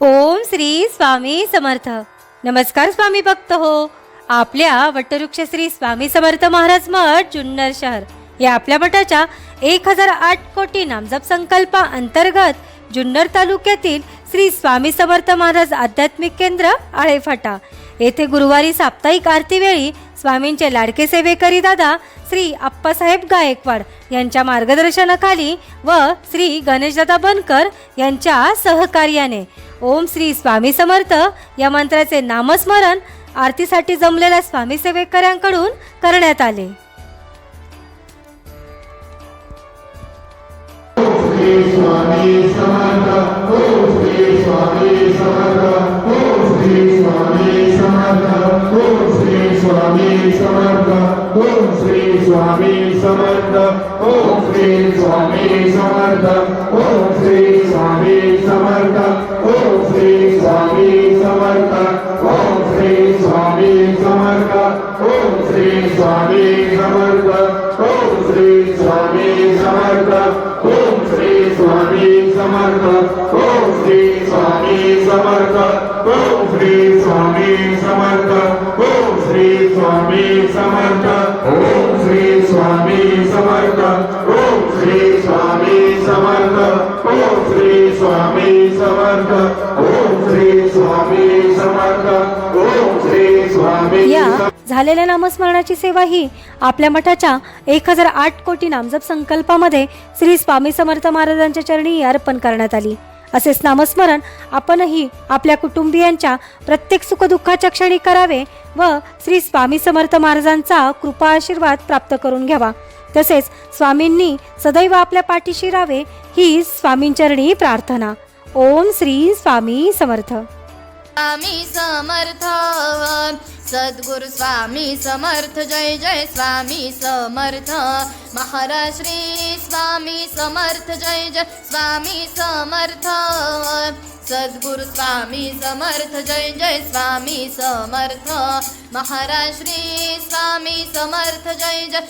ओम श्री स्वामी समर्थ। नमस्कार स्वामी भक्त हो। आपल्या वटवृक्ष श्री स्वामी समर्थ महाराज मठ जुन्नर शहर या आपल्या मठाच्या 1008 कोटी नामजप संकल्पा अंतर्गत जुन्नर तालुक्यातील श्री स्वामी समर्थ महाराज आध्यात्मिक केंद्र आळेफाटा येथे गुरुवारी साप्ताहिक आरती वेळी स्वामींचे लाडके सेवेकरी दादा श्री आप्पासाहेब गायकवाड यांच्या मार्गदर्शनाखाली व श्री गणेशदादा बनकर यांच्या सहकार्याने ओम श्री स्वामी समर्थ या मंत्राचे नामस्मरण आरतीसाठी जमलेल्या स्वामी सेवेकऱ्यांकडून करण्यात आले। स्वामी समर्थ ओम श्री स्वामी समर्थ ओम श्री स्वामी समर्थ ओम श्री स्वामी समर्थ ओम श्री स्वामी समर्थ ओम श्री स्वामी समर्थ ओम श्री स्वामी समर्थ ओम श्री स्वामी समर्थ ओम श्री स्वामी समर्थ ओम श्री स्वामी समर्थ ओम श्री स्वामी समर्थ ओम श्री स्वामी समर्थ ओम श्री स्वामी समर्थ ओम श्री स्वामी समर्थ ओम श्री स्वामी समर्थ ओम श्री स्वामी समर्थ ओम श्री स्वामी समर्थ ओम श्री स्वामी समर्थ ओम श्री स्वामी समर्थ ओम श्री स्वामी। या झालेल्या नामस्मरणाची सेवा ही आपल्या मठाच्या 1008 कोटी नामजप संकल्पामध्ये श्री स्वामी समर्थ महाराजांच्या चरणी अर्पण करण्यात आली। असेच नामस्मरण आपणही आपल्या कुटुंबियांच्या प्रत्येक सुखदुःखाच्या क्षणी करावे व श्री स्वामी समर्थ महाराजांचा कृपा आशीर्वाद प्राप्त करून घ्यावा। तसेच स्वामींनी सदैव आपल्या पाठीशी राहावे ही स्वामींचरणी प्रार्थना। ओम श्री स्वामी समर्थ। स्वामी समर्थ सद्गुरु स्वामी समर्थ जय जय स्वामी समर्थ महाराज श्री स्वामी समर्थ जय जय स्वामी समर्थ सद्गुरु स्वामी समर्थ जय जय स्वामी समर्थ महाराज श्री स्वामी समर्थ जय जय।